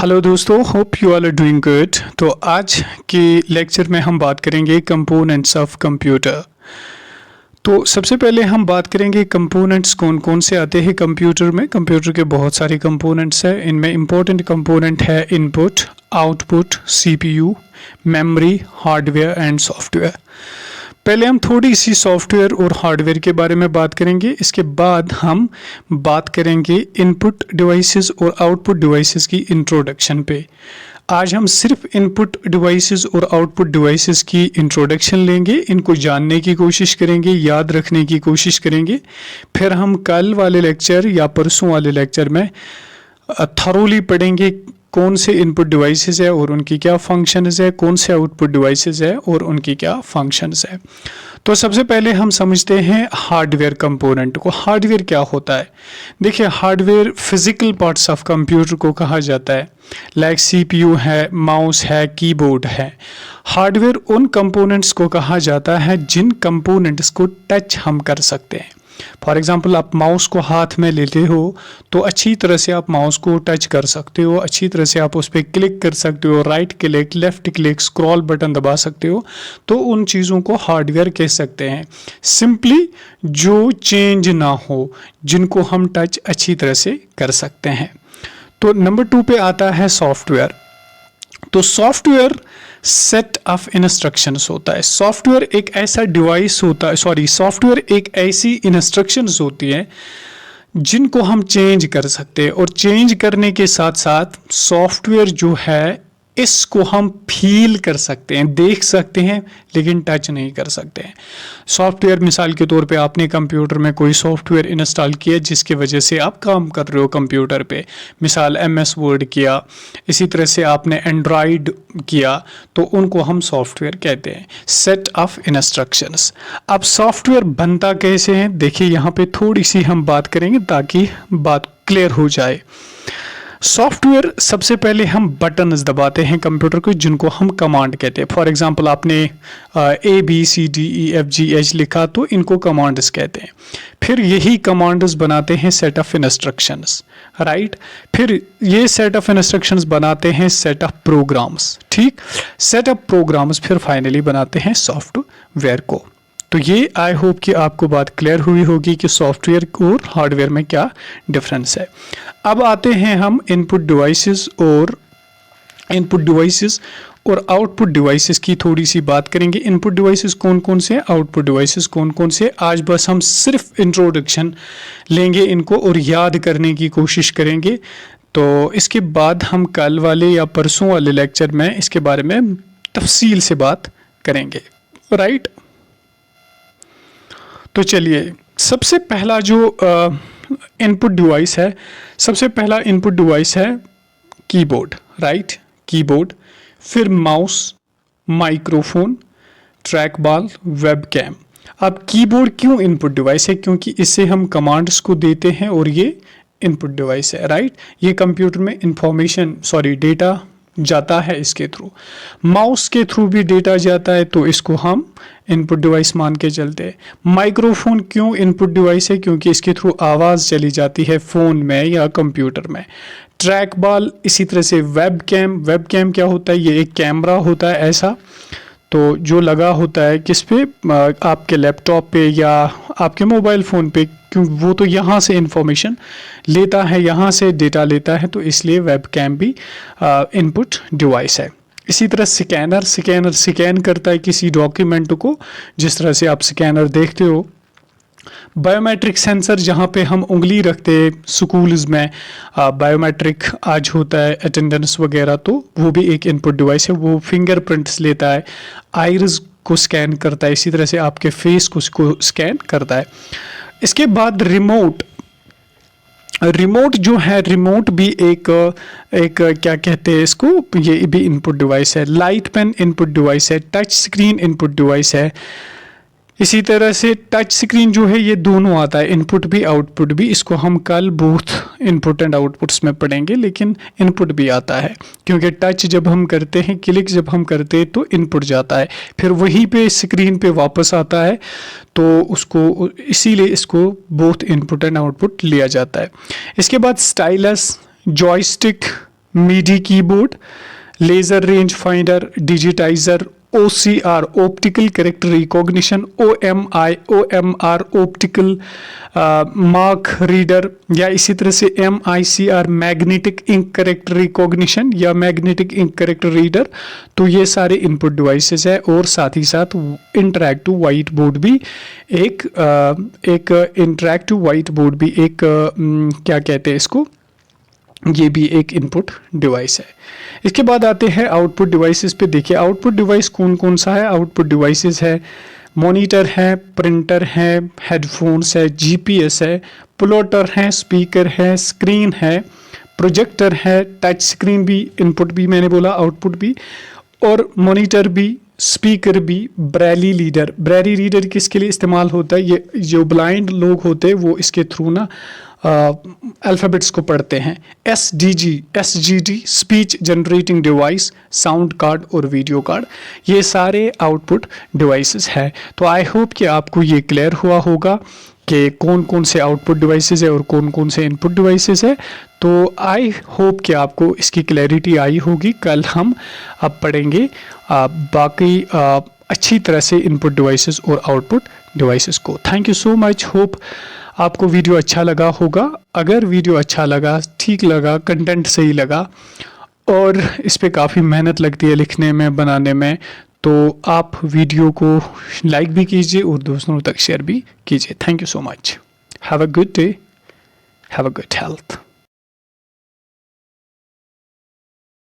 Hello दोस्तों, hope you all are doing good. तो आज के लेक्चर में हम बात करेंगे कंपोनेंट्स ऑफ कंप्यूटर। तो सबसे पहले हम बात करेंगे कंपोनेंट्स कौन कौन से आते हैं कंप्यूटर में। कंप्यूटर के बहुत सारे कंपोनेंट्स हैं। इनमें इंपॉर्टेंट कंपोनेंट है input, output, CPU, memory, hardware and software. पहले हम थोड़ी सी सॉफ्टवेयर और हार्डवेयर के बारे में बात करेंगे। इसके बाद हम बात करेंगे इनपुट डिवाइसेस और आउटपुट डिवाइसेस की इंट्रोडक्शन पे। आज हम सिर्फ इनपुट डिवाइसेस और आउटपुट डिवाइसेस की इंट्रोडक्शन लेंगे, इनको जानने की कोशिश करेंगे, याद रखने की कोशिश करेंगे। फिर हम कल वाले लेक्चर या परसों वाले लेक्चर में थरोली पढ़ेंगे कौन से इनपुट डिवाइसेस है और उनकी क्या फंक्शंस है, कौन से आउटपुट डिवाइसेस है और उनकी क्या फंक्शंस है। तो सबसे पहले हम समझते हैं हार्डवेयर कंपोनेंट को। हार्डवेयर क्या होता है? देखिए, hardware physical parts of computer को कहा जाता है। लाइक सीपीयू है, माउस है, कीबोर्ड है। हार्डवेयर उन कंपोनेंट्स को कहा जाता है जिन कंपोनेंट्स को टच हम कर सकते हैं। फॉर एग्जाम्पल, आप माउस को हाथ में लेते हो तो अच्छी तरह से आप माउस को टच कर सकते हो, अच्छी तरह से आप उस पर क्लिक कर सकते हो, right click, left click, scroll button दबा सकते हो। तो उन चीज़ों को हार्डवेयर कह सकते हैं। सिंपली जो चेंज ना हो, जिनको हम टच अच्छी तरह से कर सकते हैं। तो नंबर 2 पे आता है सॉफ्टवेयर। तो सॉफ्टवेयर सेट ऑफ इंस्ट्रक्शंस होता है। सॉफ्टवेयर एक ऐसा डिवाइस होता है, सॉफ्टवेयर एक ऐसी इंस्ट्रक्शंस होती है जिनको हम चेंज कर सकते हैं। और चेंज करने के साथ साथ सॉफ्टवेयर जो है इसको हम फील कर सकते हैं, देख सकते हैं, लेकिन टच नहीं कर सकते हैं। सॉफ्टवेयर, मिसाल के तौर पे आपने कंप्यूटर में कोई सॉफ्टवेयर इंस्टॉल किया जिसकी वजह से आप काम कर रहे हो कंप्यूटर पे, मिसाल MS वर्ड किया, इसी तरह से आपने एंड्रॉयड किया, तो उनको हम सॉफ्टवेयर कहते हैं, सेट ऑफ इंस्ट्रक्शंस। अब सॉफ्टवेयर बनता कैसे है, देखिए यहाँ पे थोड़ी सी हम बात करेंगे ताकि बात क्लियर हो जाए। सॉफ्टवेयर सबसे पहले हम बटन्स दबाते हैं कंप्यूटर को, जिनको हम कमांड कहते हैं। फॉर एग्जांपल, आपने ABCDEFGH लिखा तो इनको कमांड्स कहते हैं। फिर यही कमांड्स बनाते हैं सेट ऑफ इंस्ट्रक्शंस, राइट। फिर ये सेट ऑफ इंस्ट्रक्शंस बनाते हैं सेट ऑफ प्रोग्राम्स, ठीक। सेट ऑफ प्रोग्राम्स फिर फाइनली बनाते हैं सॉफ्टवेयर को। तो ये आई होप कि आपको बात क्लियर हुई होगी कि सॉफ्टवेयर और हार्डवेयर में क्या डिफरेंस है। अब आते हैं हम इनपुट डिवाइसेस और आउटपुट डिवाइसेस की थोड़ी सी बात करेंगे। इनपुट डिवाइसेस कौन कौन से, आउटपुट डिवाइसेस कौन कौन से। आज बस हम सिर्फ इंट्रोडक्शन लेंगे इनको और याद करने की कोशिश करेंगे। तो इसके बाद हम कल वाले या परसों वाले लेक्चर में इसके बारे में तफसील से बात करेंगे, राइट। तो चलिए, सबसे पहला जो इनपुट डिवाइस है, सबसे पहला इनपुट डिवाइस है कीबोर्ड, राइट, कीबोर्ड। फिर mouse, microphone, track ball, webcam. अब कीबोर्ड क्यों इनपुट डिवाइस है? क्योंकि इससे हम कमांड्स को देते हैं और ये इनपुट डिवाइस है, राइट। ये कंप्यूटर में डेटा जाता है इसके थ्रू। माउस के थ्रू भी डेटा जाता है, तो इसको हम इनपुट डिवाइस मान के चलते हैं। माइक्रोफोन क्यों इनपुट डिवाइस है? क्योंकि इसके थ्रू आवाज़ चली जाती है फ़ोन में या कंप्यूटर में। ट्रैक बॉल, इसी तरह से वेबकैम। वेबकैम क्या होता है? ये एक कैमरा होता है ऐसा, तो जो लगा होता है किस पे, आपके लैपटॉप पे या आपके मोबाइल फ़ोन पे, क्योंकि वो तो यहाँ से इंफॉर्मेशन लेता है, यहाँ से डेटा लेता है, तो इसलिए वेबकैम भी इनपुट डिवाइस है। इसी तरह स्कैनर स्कैन करता है किसी डॉक्यूमेंट को, जिस तरह से आप स्कैनर देखते हो। बायोमेट्रिक सेंसर, जहाँ पे हम उंगली रखते हैं स्कूल्स में, बायोमेट्रिक आज होता है अटेंडेंस वगैरह, तो वो भी एक इनपुट डिवाइस है। वो फिंगरप्रिंट्स लेता है, आइरिस को स्कैन करता है, इसी तरह से आपके फेस को स्कैन करता है। इसके बाद रिमोट जो है, रिमोट भी एक क्या कहते हैं इसको, ये भी इनपुट डिवाइस है। लाइट पेन इनपुट डिवाइस है। टच स्क्रीन इनपुट डिवाइस है। इसी तरह से टच स्क्रीन जो है, ये दोनों आता है, इनपुट भी आउटपुट भी। इसको हम कल बोथ इनपुट एंड आउटपुट्स में पढ़ेंगे, लेकिन इनपुट भी आता है, क्योंकि टच जब हम करते हैं, क्लिक जब हम करते हैं, तो इनपुट जाता है, फिर वहीं पे स्क्रीन पे वापस आता है, तो उसको इसीलिए इसको बोथ इनपुट एंड आउटपुट लिया जाता है। इसके बाद stylus, joystick, MIDI keyboard, laser range finder, digitizer, OCR optical character recognition, OMR optical mark reader, या इसी तरह से MICR magnetic ink character recognition या मैग्नेटिक इंक कैरेक्टर रीडर। तो ये सारे इनपुट डिवाइसेस है, और साथ ही साथ इंटरैक्टिव वाइट बोर्ड भी एक इंटरैक्टिव वाइट बोर्ड भी एक क्या कहते हैं इसको, ये भी एक इनपुट डिवाइस है। इसके बाद आते हैं आउटपुट डिवाइसेस पे। देखिए आउटपुट डिवाइस कौन कौन सा है। आउटपुट डिवाइसेस है मॉनिटर है, प्रिंटर है, हेडफोन्स है, GPS है, प्लॉटर है, स्पीकर है, स्क्रीन है, प्रोजेक्टर है, टच स्क्रीन भी इनपुट भी मैंने बोला, आउटपुट भी, और मॉनिटर भी, स्पीकर भी, ब्रेली रीडर। ब्रेली रीडर किसके लिए इस्तेमाल होता है, ये जो ब्लाइंड लोग होते हैं वो इसके थ्रू ना अल्फ़ाबेट्स को पढ़ते हैं। SGD speech generating device, sound card और वीडियो कार्ड, ये सारे आउटपुट डिवाइसेस है। तो आई होप कि आपको ये क्लियर हुआ होगा कि कौन कौन से आउटपुट डिवाइसेस है और कौन कौन से इनपुट डिवाइसेस है। तो आई होप कि आपको इसकी क्लैरिटी आई होगी। कल हम अब पढ़ेंगे बाकी अच्छी तरह से इनपुट डिवाइसेस और आउटपुट डिवाइसेस को। Thank you so much. Hope आपको वीडियो अच्छा लगा होगा। अगर वीडियो अच्छा लगा, ठीक लगा, कंटेंट सही लगा और इस पे काफ़ी मेहनत लगती है लिखने में, बनाने में, तो आप वीडियो को लाइक भी कीजिए और दूसरों तक शेयर भी कीजिए। Thank you so much. Have a good day, have a good health.